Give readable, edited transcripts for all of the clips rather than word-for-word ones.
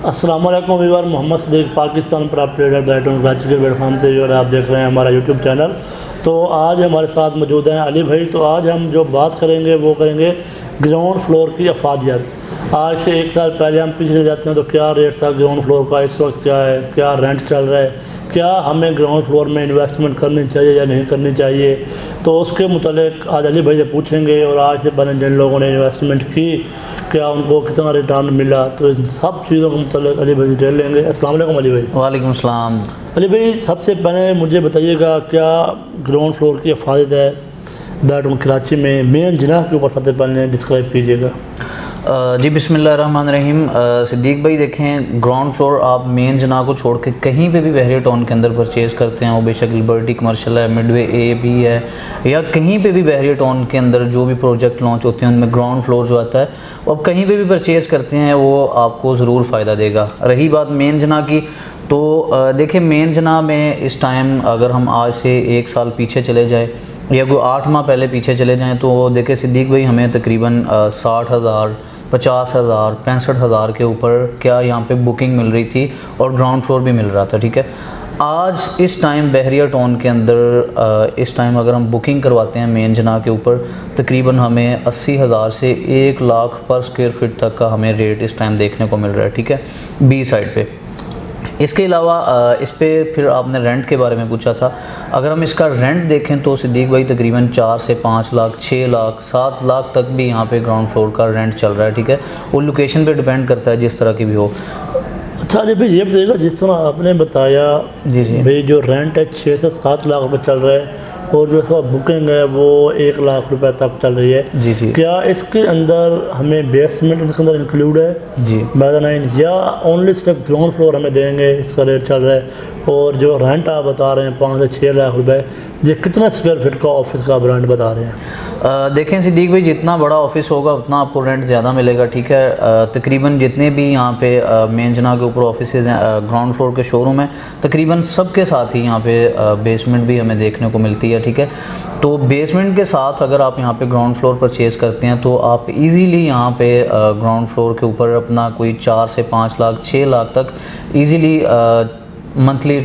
अस्सलाम वालेकुम viewer, Mohammad Sadiq Pakistan property trader बैटन कराची के प्लेटफॉर्म से जो आप देख रहे हैं हमारा यूट्यूब चैनल। तो आज हमारे साथ मौजूद हैं अली भाई। तो आज हम जो बात करेंगे वो करेंगे ग्राउंड फ्लोर की अफादियत। आज से एक साल पहले हम पिछले जाते हैं तो क्या रेट था ग्राउंड फ्लोर का, इस वक्त क्या है, क्या रेंट चल रहा है, क्या हमें ग्राउंड फ्लोर में इन्वेस्टमेंट करनी चाहिए या नहीं करनी चाहिए। तो उसके मुतालिक आज अली भाई से पूछेंगे और आज से पहले जिन लोगों ने इन्वेस्टमेंट की क्या उनको कितना रिटर्न मिला, तो इन सब चीज़ों के मुतालिक अली भाई डिटेल लेंगे। अस्सलाम वालेकुम अली भाई। वालेकुम सलाम। अली भाई, सबसे पहले मुझे बताइएगा क्या ग्राउंड फ्लोर की अफादियत है बैटन कराची में, मेन जिनाह के ऊपर सबसे पहले डिस्क्राइब कीजिएगा। जी बिस्मिल्लाहिर्रहमानिर्रहीम। सिद्दीक भाई देखें, ग्राउंड फ्लोर आप मेन जना को छोड़ के कहीं पे भी बहरिया टाउन के अंदर परचेज़ करते हैं, वो बेशक लिबर्टी कमर्शियल है, मिडवे ए बी है, या कहीं पे भी बहरिया टाउन के अंदर जो भी प्रोजेक्ट लॉन्च होते हैं उनमें ग्राउंड फ्लोर जो आता है वो आप कहीं पे भी परचेज़ करते हैं वो आपको ज़रूर फ़ायदा देगा। रही बात मेन जना की, तो देखिए मेन जना में इस टाइम अगर हम आज से एक साल पीछे चले जाए या कोई 8 माह पहले पीछे चले जाएँ तो देखिए सिद्दीक भाई, हमें तकरीबन 60,000, 50,000, 65,000 के ऊपर क्या यहाँ पे बुकिंग मिल रही थी और ग्राउंड फ्लोर भी मिल रहा था। ठीक है, आज इस टाइम बहरिया टाउन के अंदर इस टाइम अगर हम बुकिंग करवाते हैं मेन जना के ऊपर तकरीबन हमें 80,000 से 1 लाख पर स्क्वायर फीट तक का हमें रेट इस टाइम देखने को मिल रहा है। ठीक है, बी साइड पे। इसके अलावा इस पे फिर आपने रेंट के बारे में पूछा था। अगर हम इसका रेंट देखें तो सिद्दीक भाई तकरीबन 4 से 5 लाख, 6 लाख, 7 लाख तक भी यहाँ पे ग्राउंड फ्लोर का रेंट चल रहा है। ठीक है, वो लोकेशन पे डिपेंड करता है जिस तरह की भी हो। अच्छा अली भाई, ये बताइएगा जिस तरह आपने बताया जी भाई जो रेंट है 6 से 7 लाख रुपए चल रहा है और जो इसका बुकिंग है वो 1 लाख रुपए तक चल रही है। जी जी। क्या इसके अंदर हमें बेसमेंट इसके अंदर इंक्लूड है जी, मेज़ानाइन, या ओनली सिर्फ ग्राउंड फ्लोर हमें देंगे, इसका रेट चल रहा है। और जो रेंट आप बता रहे हैं 5 से 6 लाख रुपए, ये कितना स्क्वायर फीट का ऑफिस का रेंट बता रहे हैं? देखें सिद्दीक भाई, जितना बड़ा ऑफिस होगा उतना आपको रेंट ज़्यादा मिलेगा। ठीक है, तकरीबन जितने भी यहाँ पे मेन जना के ऊपर ऑफिस हैं, ग्राउंड फ्लोर के शोरूम हैं, तकरीबन सबके साथ ही यहाँ पे बेसमेंट भी हमें देखने को मिलती है। ठीक है, तो बेसमेंट के साथ अगर आप यहाँ पे ग्राउंड फ्लोर परचेज़ करते हैं तो आप इजीली यहाँ पे ग्राउंड फ्लोर के ऊपर अपना कोई 4 से 5 लाख, 6 लाख तक इजीली मंथली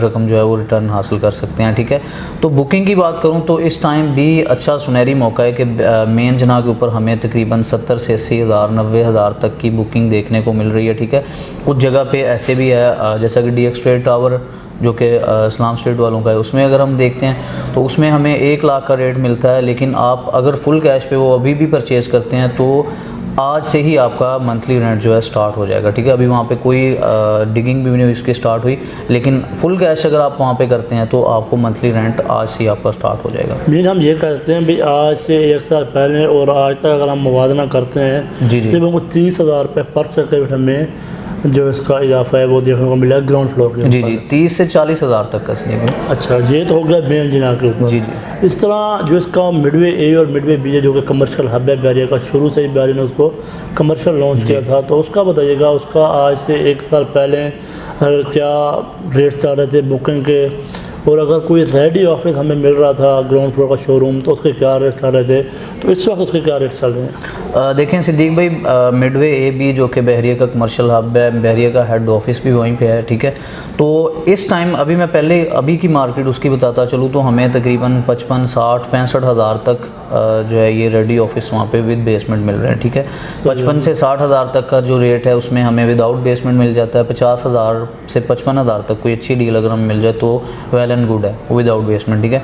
रकम जो है वो रिटर्न हासिल कर सकते हैं। ठीक है, तो बुकिंग की बात करूं तो इस टाइम भी अच्छा सुनहरी मौका है कि मेन जना के ऊपर हमें तकरीबन 70 से 80,000, 90,000 तक की बुकिंग देखने को मिल रही है। ठीक है, कुछ जगह पे ऐसे भी है जैसा कि DX ट्रेड टावर जो कि इस्लाम स्ट्रीट वालों का है, उसमें अगर हम देखते हैं तो उसमें हमें 1 लाख का रेट मिलता है। लेकिन आप अगर फुल कैश पे वो अभी भी परचेज़ करते हैं तो आज से ही आपका मंथली रेंट जो है स्टार्ट हो जाएगा। ठीक है, अभी वहाँ पे कोई डिगिंग भी नहीं इसकी स्टार्ट हुई, लेकिन फुल कैश अगर आप वहाँ पे करते हैं तो आपको मंथली रेंट आज से ही आपका स्टार्ट हो जाएगा। मीन हम ये कहते हैं भाई आज से 1 साल पहले और आज तक अगर हम मुवाजना करते हैं जी जी, तो हमको 30,000 रुपये पर स्क्वायर फीट में जो इसका इजाफा है वो देखने को मिला ग्राउंड फ्लोर के। जी जी, 30 से 40,000 तक का स्नीप। अच्छा, ये तो हो गया मेन जिना के ऊपर। जी जी। इस तरह जो इसका मिडवे ए और मिडवे बी है जो कि कमर्शियल हब है बहरिया का, शुरू से ही बहरिया ने उसको कमर्शियल लॉन्च किया था, तो उसका बताइएगा उसका आज से 1 साल पहले क्या रेट चल रहे थे बुकिंग के, और अगर कोई रेडी ऑफिस हमें मिल रहा था ग्राउंड फ्लोर का शोरूम तो उसके क्या रेट चल रहे थे, तो इस वक्त उसके क्या रेट चल रहे हैं? देखें सिद्दीक भाई, मिडवे ए बी जो कि बहरिया का कमर्शियल हब है, बहरिया का हेड ऑफिस भी वहीं पे है। ठीक है, तो इस टाइम अभी मैं पहले अभी की मार्केट उसकी बताता चलूँ तो हमें तकरीबन 55, 60, 65,000 तक जो है ये रेडी ऑफिस वहाँ पे विद बेसमेंट मिल रहे हैं। ठीक है, 55 से 60,000 तक का जो रेट है उसमें हमें विदाउट बेसमेंट मिल जाता है। 50,000 से 55,000 तक कोई अच्छी डील अगर हमें मिल जाए तो वेल एंड गुड है विदाउट बेसमेंट। ठीक है,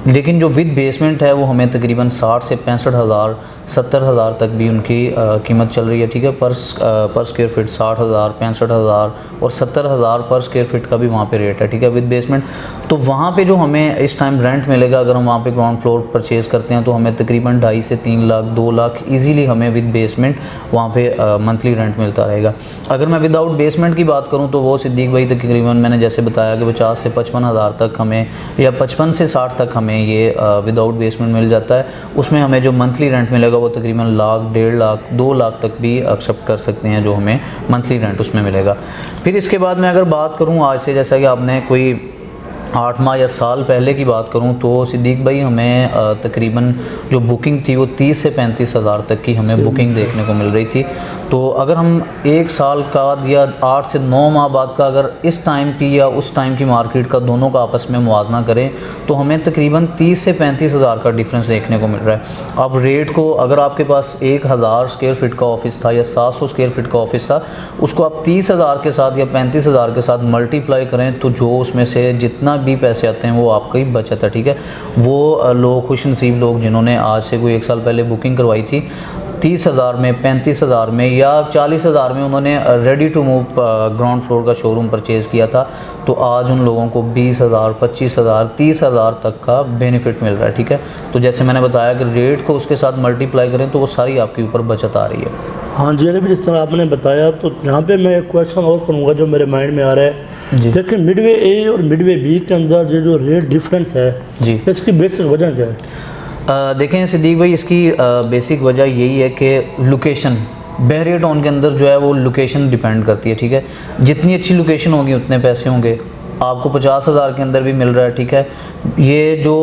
लेकिन जो विद बेसमेंट है वो हमें तकरीबन 60 से 65,000, 70,000 तक भी उनकी कीमत चल रही है। ठीक है, पर स्क्वायर फीट 60,000, 65,000 और 70,000 पर स्क्वायर फीट का भी वहाँ पे रेट है। ठीक है, विद बेसमेंट। तो वहाँ पे जो हमें इस टाइम रेंट मिलेगा अगर हम वहाँ पे ग्राउंड फ्लोर परचेज़ करते हैं तो हमें तकरीबन 2.5 से 3 लाख, 2 लाख इजीली हमें विद बेसमेंट वहाँ पे मंथली रेंट मिलता रहेगा। अगर मैं विदाउट बेसमेंट की बात करूँ तो वो सिद्दीक भाई तकरीबन मैंने जैसे बताया कि 50 से 55,000 तक हमें, या 55 से 60 तक हमें ये विदाउट बेसमेंट मिल जाता है। उसमें हमें जो मंथली रेंट मिलेगा वो तकरीबन लाख, 1.5 लाख, 2 लाख तक भी एक्सेप्ट कर सकते हैं जो हमें मंथली रेंट उसमें मिलेगा। फिर इसके बाद मैं अगर बात करूं आज से, जैसा कि आपने कोई 8 माह या साल पहले की बात करूं तो सिद्दीक भाई हमें तकरीबन जो बुकिंग थी वो 30 से 35 हज़ार तक की हमें बुकिंग देखने को मिल रही थी। तो अगर हम 1 साल का या 8 से 9 माह बाद का अगर इस टाइम की या उस टाइम की मार्केट का दोनों का आपस में मुवाजना करें तो हमें तकरीबन 30 से 35 हज़ार का डिफरेंस देखने को मिल रहा है। अब रेट को अगर आपके पास 1000 स्क्वायर फीट का ऑफिस था या 700 स्क्वायर फीट का ऑफिस था, उसको आप 30 हज़ार के साथ या 35 हज़ार के साथ मल्टीप्लाई करें तो जो उसमें से जितना भी पैसे आते हैं वो आपका ही बचत है, ठीक है। वो लोग खुशनसीब लोग जिन्होंने आज से कोई 1 साल पहले बुकिंग करवाई थी 30 हज़ार में, 35 हज़ार में या 40 हज़ार में उन्होंने ready to move ground floor का शोरूम परचेज़ किया था, तो आज उन लोगों को 20 हज़ार, 25 हज़ार, 30 हज़ार तक का बेनिफिट मिल रहा है, ठीक है। तो जैसे मैंने बताया कि रेट को उसके साथ मल्टीप्लाई करें तो वो सारी आपके ऊपर बचत आ रही है। हाँ जी, अभी जिस तरह आपने बताया तो यहाँ पे मैं एक क्वेश्चन और करूँगा जो मेरे माइंड में आ रहा है। देखिए मिडवे ए और मिडवे बी के अंदर जो रेट डिफरेंस है जी, इसकी बेसिक वजह क्या है? देखें सिद्दीक भाई, इसकी बेसिक वजह यही है कि लोकेशन बहरिया टाउन के अंदर जो है वो लोकेशन डिपेंड करती है, ठीक है। जितनी अच्छी लोकेशन होगी उतने पैसे होंगे। आपको 50 हज़ार के अंदर भी मिल रहा है, ठीक है। ये जो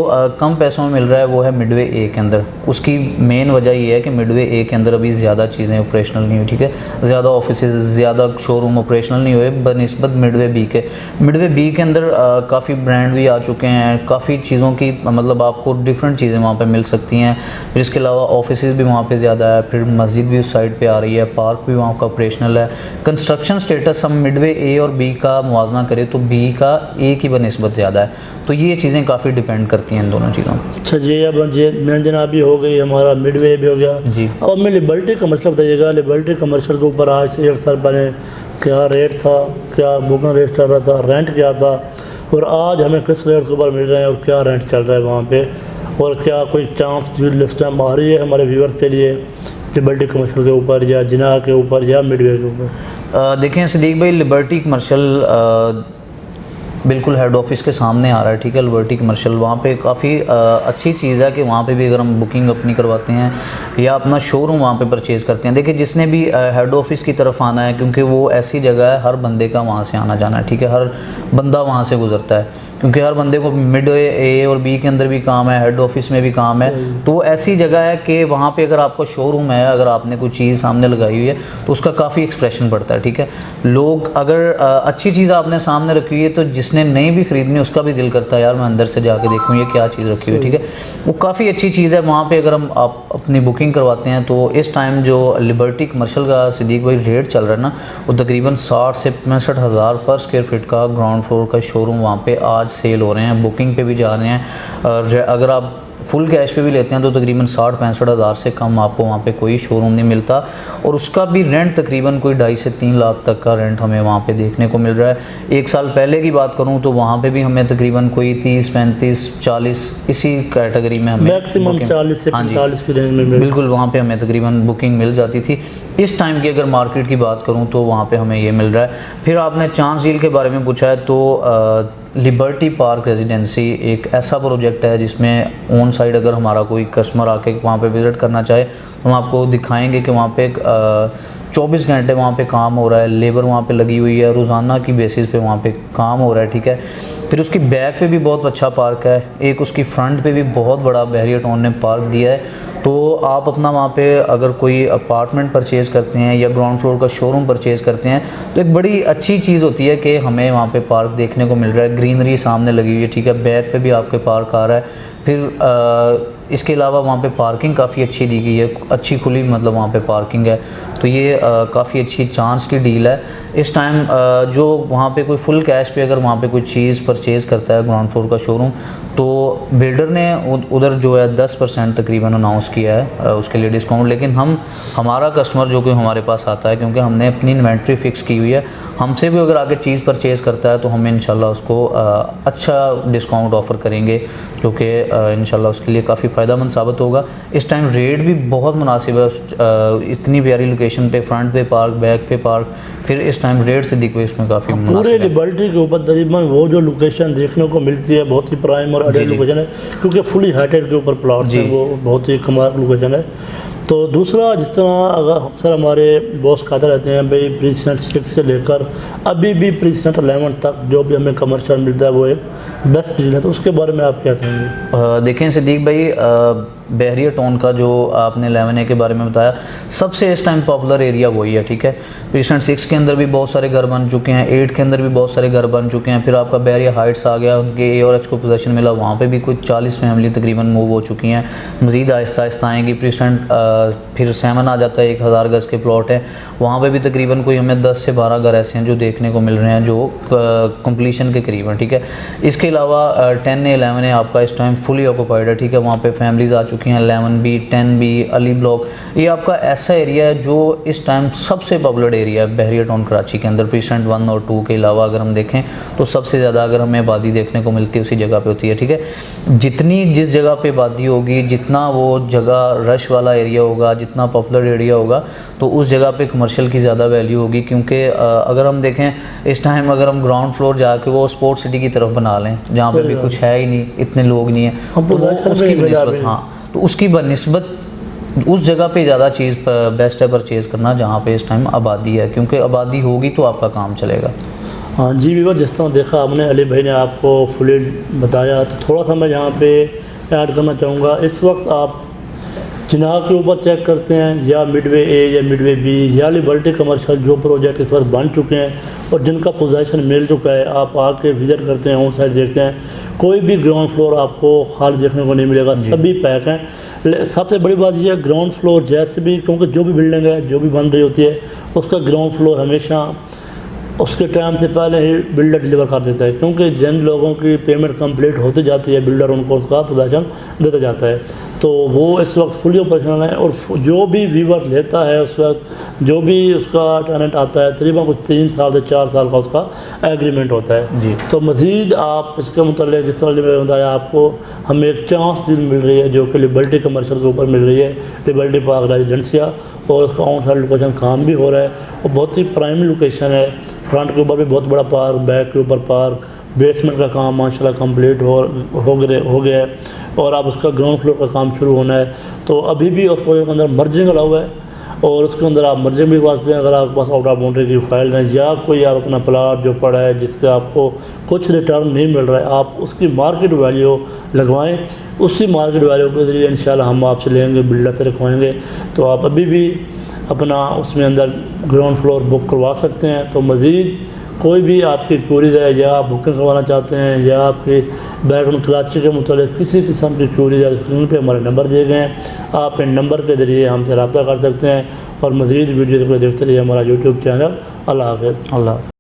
कम पैसों में मिल रहा है वो है मिडवे ए के अंदर। उसकी मेन वजह ये है कि मिडवे ए के अंदर अभी ज़्यादा चीज़ें ऑपरेशनल नहीं हुई, ठीक है। ज़्यादा ऑफिसेज, ज़्यादा शोरूम ऑपरेशनल नहीं हुए बनिस्बत मिडवे बी के। मिडवे बी के अंदर काफ़ी ब्रांड भी आ चुके हैं, काफ़ी चीज़ों की मतलब आपको डिफरेंट चीज़ें वहाँ पे मिल सकती हैं। फिर इसके अलावा ऑफिसेज भी वहाँ पे ज़्यादा है, फिर मस्जिद भी उस साइड पे आ रही है, पार्क भी वहाँ का ऑपरेशनल है। कंस्ट्रक्शन स्टेटस हम मिडवे ए और बी का मुवाजना करें तो बी का ए की बनिस्बत ज़्यादा है। तो ये चीज़ें काफ़ी डिपेंड करती हैं इन दोनों चीज़ों में। अच्छा जी, अब ये मेन जना भी हो गई, हमारा मिडवे भी हो गया जी। अब हमें लिबर्टी कमर्शियल बताइएगा। लिबर्टी कमर्शियल के ऊपर आज से 1 साल पहले क्या रेट था, क्या बुकिंग रेट चल रहा था, रेंट क्या था, और आज हमें किस रेट के ऊपर मिल रहे हैं और क्या रेंट चल रहा है वहाँ पे, और क्या कोई चांस लिस्ट टाइम आ रही है हमारे व्यूअर्स के लिए लिबर्टी कमर्शियल के ऊपर या जिना के ऊपर या मिडवे के ऊपर? देखें सिद्दीक भाई, लिबर्टी कमर्शियल बिल्कुल हेड ऑफिस के सामने आ रहा है, ठीक है। लिबर्टी कमर्शियल वहाँ पे काफ़ी अच्छी चीज़ है कि वहाँ पे भी अगर हम बुकिंग अपनी करवाते हैं या अपना शोरूम वहाँ पे परचेज़ करते हैं। देखिए जिसने भी हेड ऑफिस की तरफ आना है, क्योंकि वो ऐसी जगह है हर बंदे का वहाँ से आना जाना है, ठीक है। हर बंदा वहाँ से गुजरता है, क्योंकि हर बंदे को मिडवे ए और बी के अंदर भी काम है, हेड ऑफिस में भी काम है। तो वो ऐसी जगह है कि वहाँ पे अगर आपका शोरूम है, अगर आपने कोई चीज़ सामने लगाई हुई है तो उसका काफ़ी एक्सप्रेशन पड़ता है, ठीक है। लोग अगर अच्छी चीज़ आपने सामने रखी हुई है तो जिसने नहीं भी ख़रीदनी उसका भी दिल करता है यार मैं अंदर से जाके देखूँ ये क्या चीज़ रखी हुई है, ठीक है। वो काफ़ी अच्छी चीज़ है। वहाँ पर अगर हम आप अपनी बुकिंग करवाते हैं तो इस टाइम जो लिबर्टी कमर्शियल का सिद्दीक भाई रेट चल रहा है ना, वो तकरीबन 60 से 65 हज़ार पर स्क्वायर फीट का ग्राउंड फ्लोर का शोरूम वहाँ पे आज सेल हो रहे हैं, बुकिंग पे भी जा रहे हैं। और अगर आप फुल कैश पे भी लेते हैं तो तकरीबन 60-65 हज़ार से कम आपको वहाँ पे कोई शोरूम नहीं मिलता, और उसका भी रेंट तकरीबन कोई 2.5 से 3 लाख तक का रेंट हमें वहाँ पे देखने को मिल रहा है। 1 साल पहले की बात करूँ तो वहाँ पे भी हमें तकरीबन कोई 30-35-40 इसी कैटेगरी में हमें मैक्सिमम 40 से 45 की रेंज में बिल्कुल वहाँ पे हमें तकरीबन बुकिंग मिल जाती थी। इस टाइम की अगर मार्केट की बात करूँ तो वहाँ पे हमें ये मिल रहा है। फिर आपने चांस डील के बारे में पूछा है, तो लिबर्टी पार्क रेजिडेंसी एक ऐसा प्रोजेक्ट है जिसमें ऑन साइड अगर हमारा कोई कस्टमर आके वहाँ पे विज़िट करना चाहे तो हम आपको दिखाएंगे कि वहाँ पे 24 घंटे वहाँ पे काम हो रहा है, लेबर वहाँ पे लगी हुई है, रोज़ाना की बेसिस पे वहाँ पे काम हो रहा है, ठीक है। फिर उसकी बैक पे भी बहुत अच्छा पार्क है, एक उसकी फ्रंट पे भी बहुत बड़ा बहरिया टाउन ने पार्क दिया है। तो आप अपना वहाँ पे अगर कोई अपार्टमेंट परचेज़ करते हैं या ग्राउंड फ्लोर का शोरूम परचेज़ करते हैं तो एक बड़ी अच्छी चीज़ होती है कि हमें वहाँ पे पार्क देखने को मिल रहा है, ग्रीनरी सामने लगी हुई है, ठीक है। बैक पे भी आपके पार्क आ रहा है। फिर इसके अलावा वहाँ पे पार्किंग काफ़ी अच्छी दी गई है, अच्छी खुली मतलब वहाँ पे पार्किंग है। तो ये काफ़ी अच्छी चांस की डील है इस टाइम। जो वहाँ पे कोई फुल कैश पे अगर वहाँ पे कोई चीज़ परचेज़ करता है ग्राउंड फ्लोर का शोरूम, तो बिल्डर ने उधर जो है 10% तकरीबन अनाउंस किया है उसके लिए डिस्काउंट। लेकिन हमारा कस्टमर जो कि हमारे पास आता है, क्योंकि हमने अपनी इन्वेंट्री फ़िक्स की हुई है, हमसे भी अगर आगे चीज़ परचेज़ करता है तो हम इंशाल्लाह उसको अच्छा डिस्काउंट ऑफ़र करेंगे, जो कि इंशाल्लाह उसके लिए काफ़ी फ़ायदेमंद साबित होगा। इस टाइम रेट भी बहुत मुनासिब है, इतनी प्यारी लोकेशन पे, फ्रंट पे पार्क, बैक पे पार्क। फिर इस टाइम रेट से दिखो इसमें काफ़ी पूरे लिबर्टी के ऊपर तकरीबन वो जो लोकेशन देखने को मिलती है बहुत ही प्राइम और अडेड लोकेशन है, क्योंकि फुली हाइटेड के ऊपर प्लॉट है, वो बहुत ही कमाल लोकेशन है। तो दूसरा, जिस तरह अगर अक्सर हमारे बॉस कहते रहते हैं भाई प्रीसेंट 6 से लेकर अभी भी प्रीसेंट 11 तक जो भी हमें कमर्शियल मिलता है वो एक बेस्ट डील है, तो उसके बारे में आप क्या कहेंगे? देखें सिद्दीक भाई, बहरिया टाउन का जो आपने 11A के बारे में बताया, सबसे इस टाइम पॉपुलर एरिया वही है, ठीक है। प्रीसेंट 6 के अंदर भी बहुत सारे घर बन चुके हैं, 8 के अंदर भी बहुत सारे घर बन चुके हैं, फिर आपका बहरिया हाइट्स आ गया, उनके A और H को पोजीशन मिला, वहाँ पे भी कुछ 40 फैमिली तकरीबन मूव हो चुकी हैं। मज़ीद आहिस्ता आहिस्ता आएंगी। प्रीसेंट फिर 7 आ जाता है, 1000 गज़ के प्लॉट है, वहाँ पे भी तकरीबन कोई हमें 10 से 12 घर ऐसे हैं जो देखने को मिल रहे हैं जो कंप्लीशन के करीब हैं, ठीक है। इसके अलावा 10A 11A आपका इस टाइम फुली ऑक्यूपाइड है, ठीक है। वहाँ पे फैमिलीज़ आ चुकी हैं, 11B 10B अली ब्लॉक, ये आपका ऐसा एरिया है जो इस टाइम सबसे पॉपुलर एरिया है बहरिया टाउन कराची के अंदर। प्रीसेंट 1 और 2 के अलावा अगर हम देखें तो सबसे ज़्यादा अगर हमें आबादी देखने को मिलती है उसी जगह पे होती है, ठीक है। जितनी जिस जगह पे आबादी होगी, जितना वो जगह रश वाला एरिया होगा, जितना पॉपुलर एरिया होगा, तो उस जगह पे कमर्शियल की ज़्यादा वैल्यू होगी। क्योंकि अगर हम देखें इस टाइम अगर हम ग्राउंड फ्लोर जाके वो स्पोर्ट्स सिटी की तरफ बना लें जहाँ पे भी कुछ है ही नहीं, इतने लोग नहीं है, तो वो उसकी बनिस्बत, हाँ, तो उसकी बनिस्बत उस जगह पे ज़्यादा चीज़ बेस्ट है परचेज़ करना जहाँ पे इस टाइम आबादी है, क्योंकि आबादी होगी तो आपका काम चलेगा। हाँ जी वीवर, जिस तरह देखा आपने, अली भाई ने आपको फुली बताया, तो थोड़ा सा मैं यहाँ पे ऐड करना चाहूँगा। इस वक्त आप चिनाब के ऊपर चेक करते हैं या मिडवे ए या मिडवे बी या लिबर्टी कमर्शियल जो प्रोजेक्ट इस वक्त बन चुके हैं और जिनका पोजीशन मिल चुका है, आप आके विजिट करते हैं, उन साइड देखते हैं, कोई भी ग्राउंड फ्लोर आपको खाली देखने को नहीं मिलेगा, सभी पैक हैं। सबसे बड़ी बात यह है, ग्राउंड फ्लोर जैसे भी, क्योंकि जो भी बिल्डिंग है जो भी बन रही होती है उसका ग्राउंड फ्लोर हमेशा उसके टाइम से पहले ही बिल्डर डिलीवर कर देता है, क्योंकि जिन लोगों की पेमेंट कंप्लीट होती जाती है बिल्डर उनको उसका पोजीशन देता जाता है। तो वो इस वक्त फुली ऑपरेशनल है और जो भी व्यूवर लेता है उस वक्त जो भी उसका टेनेंट आता है तकरीबन कुछ 3 साल से 4 साल का उसका एग्रीमेंट होता है जी। तो मज़ीद आप इसके मतलब जिस तरह मैंने बताया आपको, हमें एक चांस डील मिल रही है जो कि लिबर्टी कमर्शियल के ऊपर मिल रही है, लिबर्टी पार्क रेजिडेंसिया, और उसका ऑन साइड लोकेशन काम भी हो रहा है और बहुत ही प्राइम लोकेशन है। फ्रंट के ऊपर भी बहुत बड़ा पार्क, बैक के ऊपर पार्क, बेसमेंट का काम माशाल्लाह कंप्लीट हो गया है और अब उसका ग्राउंड फ्लोर का काम शुरू होना है। तो अभी भी उस प्रोजेक्ट के अंदर मर्जिंग अलाउ है और उसके अंदर आप मर्जिंग भी वास्ते हैं, अगर आपके पास आउट ऑफ बाउंड्री की फाइल है या कोई आप अपना प्लाट जो पड़ा है जिससे आपको कुछ रिटर्न नहीं मिल रहा है, आप उसकी मार्केट वैल्यू लगवाएं, उसी मार्केट वैल्यू के ज़रिए इंशाल्लाह हम आपसे लेंगे, बिल्डर से रखवाएँगे। तो आप अभी भी अपना उसमें अंदर ग्राउंड फ्लोर बुक करवा सकते हैं। तो मज़ीद कोई भी आपकी क्यूरीज है या आप बुकिंग करवाना चाहते हैं या आपकी बैकग्राउंड कराची के मुतालिक किसी किस्म की क्यूरीज है, स्क्रीन पे हमारे नंबर दिए गए हैं, आप इन नंबर के ज़रिए हमसे रब्ता कर सकते हैं और मज़ीद वीडियो को देखते रहिए हमारा यूट्यूब चैनल। अल्लाह हाफ़िज़। अल्लाह।